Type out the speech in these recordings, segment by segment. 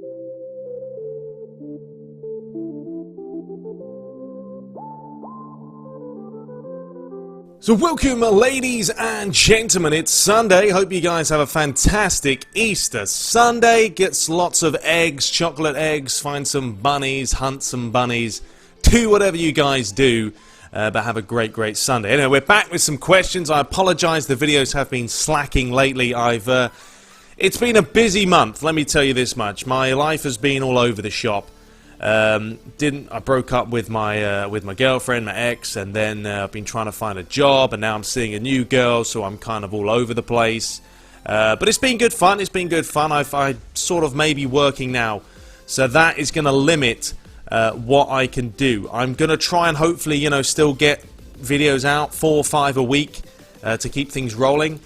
So welcome, ladies and gentlemen, it's Sunday. Hope you guys have a fantastic Easter Sunday. Get lots of eggs, chocolate eggs, find some bunnies, hunt some bunnies, do whatever you guys do, but have a great Sunday. Anyway, we're back with some questions. I apologize, the videos have been slacking lately. It's been a busy month, let me tell you this much. My life has been all over the shop. I broke up with my girlfriend, my ex, and then I've been trying to find a job, and now I'm seeing a new girl, so I'm kind of all over the place. But it's been good fun. I'm sort of maybe working now, so that is going to limit what I can do. I'm going to try and hopefully, you know, still get videos out, 4 or 5 a week, to keep things rolling.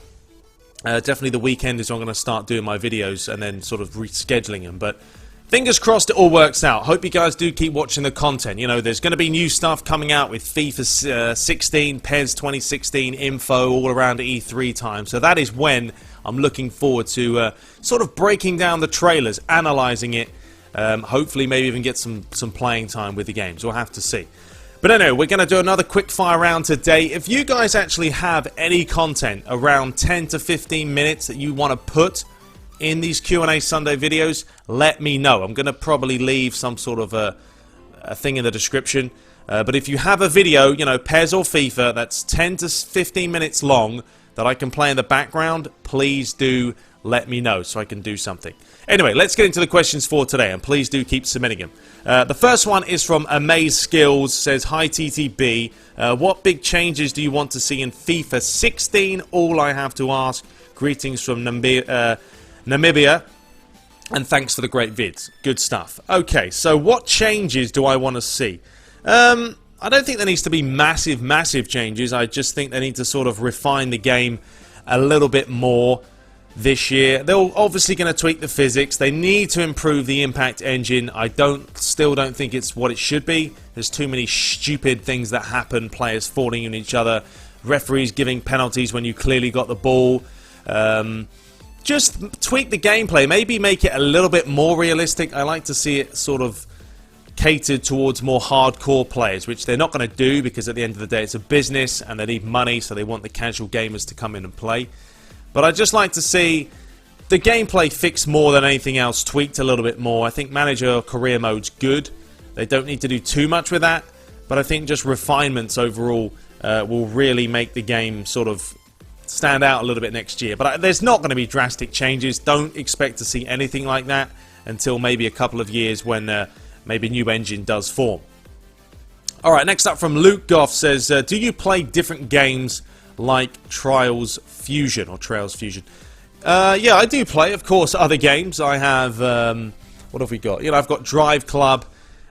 Definitely the weekend is when I'm going to start doing my videos and then sort of rescheduling them, but fingers crossed it all works out. Hope you guys do keep watching the content. You know, there's going to be new stuff coming out with FIFA 16, PES 2016 info all around E3 time. So that is when I'm looking forward to sort of breaking down the trailers, analysing it. Hopefully maybe even get some playing time with the games. We'll have to see. But anyway, we're going to do another quick fire round today. If you guys actually have any content around 10 to 15 minutes that you want to put in these Q&A Sunday videos, let me know. I'm going to probably leave some sort of a thing in the description. But if you have a video, you know, PES or FIFA, that's 10 to 15 minutes long that I can play in the background, please do let me know so I can do something. Anyway, let's get into the questions for today, and please do keep submitting them. The first one is from Amaze Skills, says, "Hi TTB, what big changes do you want to see in FIFA 16? All I have to ask. Greetings from Namibia, and thanks for the great vids." Good stuff. Okay, so what changes do I want to see? I don't think there needs to be massive changes. I just think they need to sort of refine the game a little bit more this year. They're obviously going to tweak the physics. They need to improve the impact engine. I still don't think it's what it should be. There's too many stupid things that happen, players falling on each other, referees giving penalties when you clearly got the ball. Just tweak the gameplay, maybe make it a little bit more realistic. I like to see it sort of catered towards more hardcore players, which they're not going to do because at the end of the day it's a business and they need money, so they want the casual gamers to come in and play. But I'd just like to see the gameplay fixed more than anything else, tweaked a little bit more. I think manager career mode's good. They don't need to do too much with that, but I think just refinements overall will really make the game sort of stand out a little bit next year. But there's not going to be drastic changes. Don't expect to see anything like that until maybe a couple of years when maybe a new engine does form. Alright, next up from Luke Goff says, do you play different games like Trials Fusion or Trails Fusion? Yeah, I do play, of course, other games. I have, what have we got? You know, I've got Drive Club,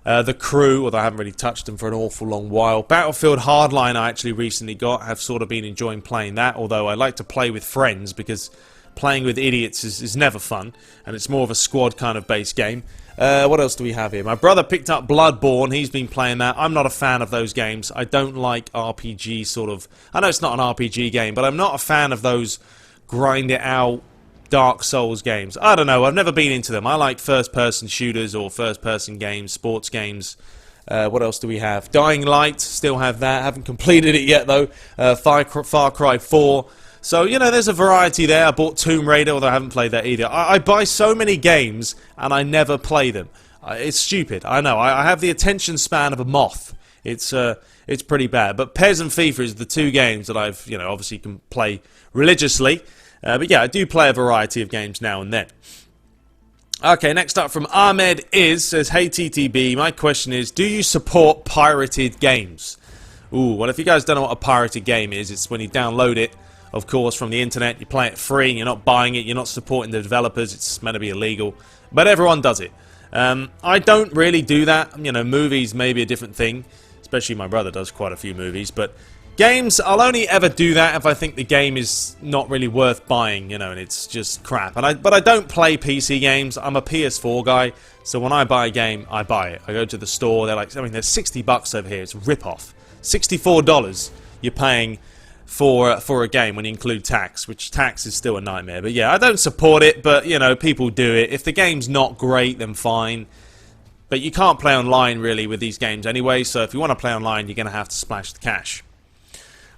The Crew, although I haven't really touched them for an awful long while. Battlefield Hardline I actually recently got. I've sort of been enjoying playing that, although I like to play with friends because playing with idiots is never fun, and it's more of a squad kind of based game. What else do we have here? My brother picked up Bloodborne. He's been playing that. I'm not a fan of those games. I don't like RPG sort of... I know it's not an RPG game, but I'm not a fan of those grind it out Dark Souls games. I don't know. I've never been into them. I like first-person shooters or first-person games, sports games. What else do we have? Dying Light. Still have that. Haven't completed it yet, though. Far Cry 4. So, you know, there's a variety there. I bought Tomb Raider, although I haven't played that either. I buy so many games, and I never play them. It's stupid. I know. I have the attention span of a moth. It's pretty bad. But PES and FIFA is the two games that I've, you know, obviously can play religiously. But yeah, I do play a variety of games now and then. Okay, next up from Ahmed says, "Hey TTB, my question is, do you support pirated games?" Ooh, well, if you guys don't know what a pirated game is, it's when you download it, of course, from the internet, you play it free, and you're not buying it, you're not supporting the developers, it's meant to be illegal, but everyone does it. I don't really do that. You know, movies may be a different thing, especially my brother does quite a few movies, but games, I'll only ever do that if I think the game is not really worth buying, you know, and it's just crap. But I don't play PC games. I'm a PS4 guy, so when I buy a game, I buy it. I go to the store, they're like, I mean, there's $60 over here, it's a rip-off. $64 you're paying for a game when you include tax, which tax is still a nightmare. But yeah, I don't support it, but you know, people do it. If the game's not great, then fine. But you can't play online really with these games anyway, so if you want to play online, you're going to have to splash the cash.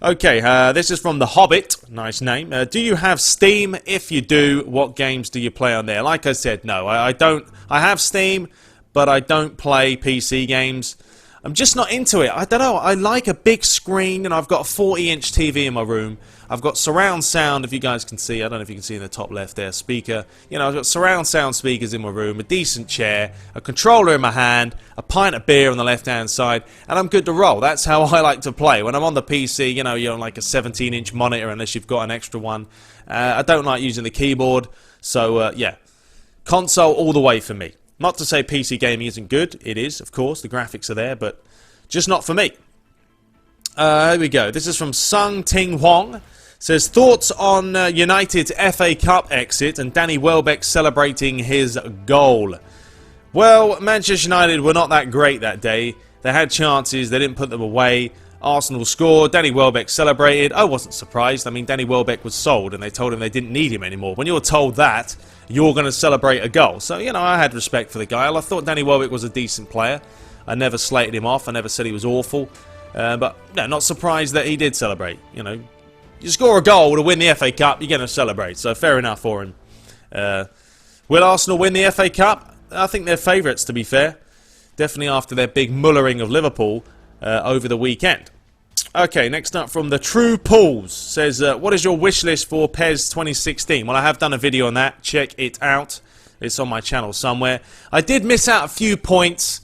Okay, this is from The Hobbit. Nice name. Do you have Steam? If you do, what games do you play on there? Like I said, no, I don't. I have Steam, but I don't play PC games. I'm just not into it. I don't know. I like a big screen, and I've got a 40-inch TV in my room. I've got surround sound, if you guys can see. I don't know if you can see in the top left there. Speaker. You know, I've got surround sound speakers in my room, a decent chair, a controller in my hand, a pint of beer on the left-hand side, and I'm good to roll. That's how I like to play. When I'm on the PC, you know, you're on like a 17-inch monitor unless you've got an extra one. I don't like using the keyboard. So, yeah. Console all the way for me. Not to say PC gaming isn't good. It is, of course. The graphics are there, but just not for me. Here we go. This is from Sung Ting Hwang. Says, thoughts on United's FA Cup exit and Danny Welbeck celebrating his goal. Well, Manchester United were not that great that day. They had chances. They didn't put them away. Arsenal scored. Danny Welbeck celebrated. I wasn't surprised. I mean, Danny Welbeck was sold and they told him they didn't need him anymore. When you're told that, you're going to celebrate a goal. So, you know, I had respect for the guy. I thought Danny Welbeck was a decent player. I never slated him off. I never said he was awful. But, no, not surprised that he did celebrate. You know, you score a goal to win the FA Cup, you're going to celebrate. So, fair enough for him. Will Arsenal win the FA Cup? I think they're favourites, to be fair. Definitely after their big mullering of Liverpool over the weekend. Okay, next up from the True Pools. Says, what is your wish list for PES 2016? Well, I have done a video on that. Check it out. It's on my channel somewhere. I did miss out a few points,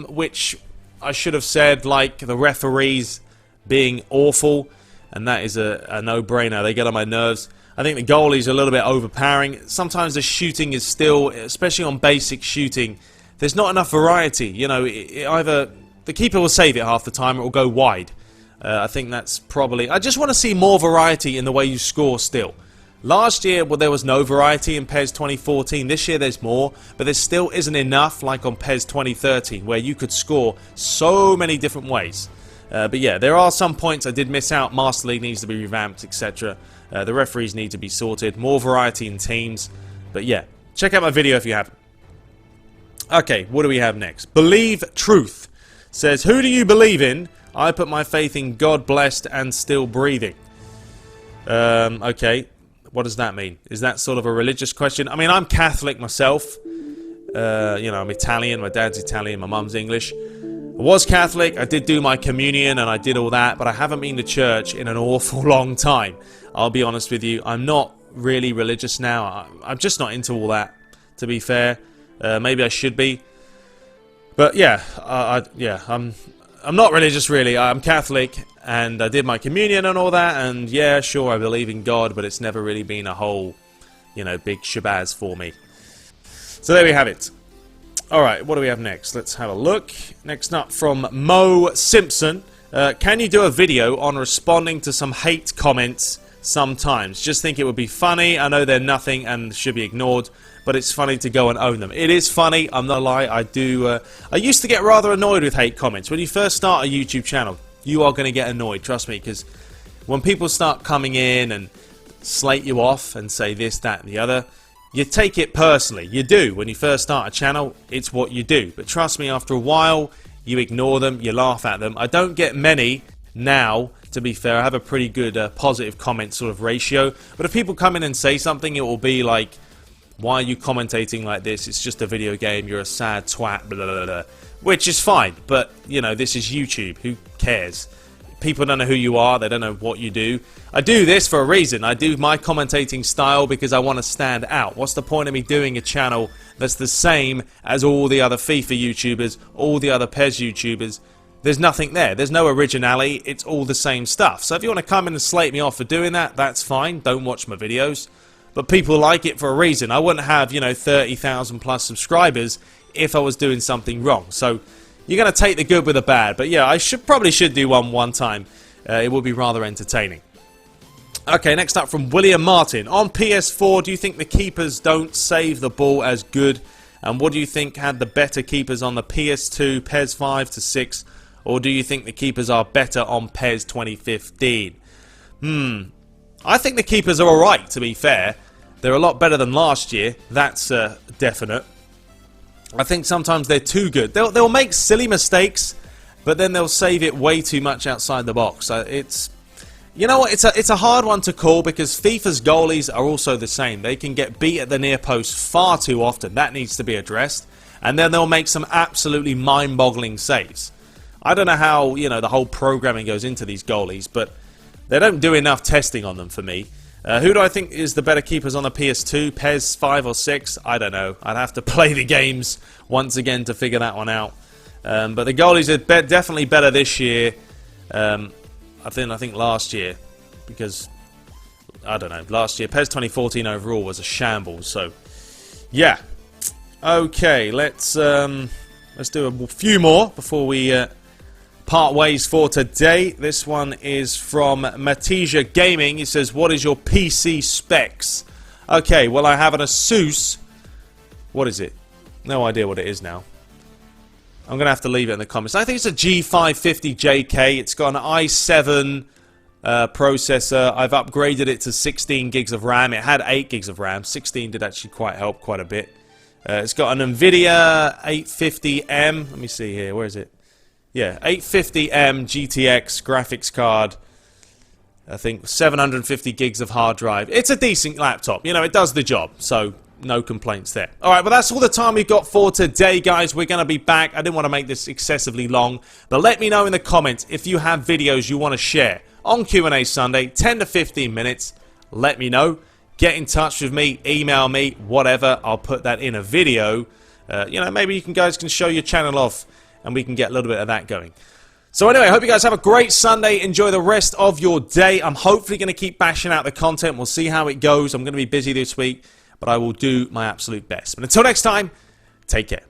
which I should have said, like the referees being awful. And that is a no-brainer. They get on my nerves. I think the goalie's a little bit overpowering. Sometimes the shooting is still, especially on basic shooting, there's not enough variety. You know, either the keeper will save it half the time or it will go wide. I think that's probably... I just want to see more variety in the way you score still. Last year, well, there was no variety in PES 2014. This year there's more, but there still isn't enough like on PES 2013 where you could score so many different ways. But yeah, there are some points I did miss out. Master League needs to be revamped, etc. The referees need to be sorted. More variety in teams. But yeah, check out my video if you haven't. Okay, what do we have next? Believe Truth says, who do you believe in? I put my faith in God blessed and still breathing. Okay, what does that mean? Is that sort of a religious question? I mean, I'm Catholic myself. You know, I'm Italian. My dad's Italian. My mum's English. I was Catholic. I did do my communion and I did all that, but I haven't been to church in an awful long time. I'll be honest with you. I'm not really religious now. I'm just not into all that, to be fair. Maybe I should be. But yeah, I'm not religious really. I'm Catholic and I did my communion and all that, and yeah, sure, I believe in God, but it's never really been a whole, you know, big shabazz for me. So there we have it. Alright, what do we have next? Let's have a look. Next up from Mo Simpson. Can you do a video on responding to some hate comments sometimes? Just think it would be funny. I know they're nothing and should be ignored, but it's funny to go and own them. It is funny, I'm not lie. I used to get rather annoyed with hate comments. When you first start a YouTube channel, you are going to get annoyed, trust me, because when people start coming in and slate you off and say this, that, and the other, you take it personally. You do. When you first start a channel, it's what you do. But trust me, after a while, you ignore them, you laugh at them. I don't get many now, to be fair. I have a pretty good positive comment sort of ratio. But if people come in and say something, it will be like, why are you commentating like this? It's just a video game. You're a sad twat, blah, blah, blah. Which is fine. But, you know, this is YouTube. Who cares? People don't know who you are. They don't know what you do. I do this for a reason. I do my commentating style because I want to stand out. What's the point of me doing a channel that's the same as all the other FIFA YouTubers, all the other PES YouTubers? There's nothing there. There's no originality. It's all the same stuff. So if you want to come in and slate me off for doing that, that's fine. Don't watch my videos. But people like it for a reason. I wouldn't have, you know, 30,000 plus subscribers if I was doing something wrong. So you're going to take the good with the bad. But yeah, I probably should do one time. It would be rather entertaining. Okay, next up from William Martin. On PS4, do you think the keepers don't save the ball as good? And what do you think had the better keepers on the PS2, PES 5 to 6? Or do you think the keepers are better on PES 2015? I think the keepers are alright, to be fair. They're a lot better than last year. That's definite. I think sometimes they're too good. They'll make silly mistakes, but then they'll save it way too much outside the box. You know what? It's a hard one to call because FIFA's goalies are also the same. They can get beat at the near post far too often. That needs to be addressed. And then they'll make some absolutely mind-boggling saves. I don't know how, the whole programming goes into these goalies, but they don't do enough testing on them for me. Who do I think is the better keepers on the PS2? PES 5 or 6? I don't know. I'd have to play the games once again to figure that one out. But the goalies are definitely better this year. I think last year, because I don't know. Last year, PES 2014 overall was a shambles. So, yeah. Okay, let's do a few more before we part ways for today. This one is from Matija Gaming. He says, "What is your PC specs?" Okay, well, I have an Asus. What is it? No idea what it is now. I'm going to have to leave it in the comments. I think it's a G550JK. It's got an i7 processor. I've upgraded it to 16 gigs of RAM. It had 8 gigs of RAM. 16 did actually help quite a bit. It's got an NVIDIA 850M. Let me see here. Where is it? Yeah, 850M GTX graphics card. I think 750 gigs of hard drive. It's a decent laptop. It does the job. So, no complaints there. Alright, well that's all the time we've got for today, guys. We're going to be back. I didn't want to make this excessively long. But let me know in the comments if you have videos you want to share on Q&A Sunday. 10 to 15 minutes. Let me know. Get in touch with me. Email me. Whatever. I'll put that in a video. Maybe you guys can show your channel off and we can get a little bit of that going. So anyway, I hope you guys have a great Sunday. Enjoy the rest of your day. I'm hopefully going to keep bashing out the content. We'll see how it goes. I'm going to be busy this week, but I will do my absolute best. But until next time, take care.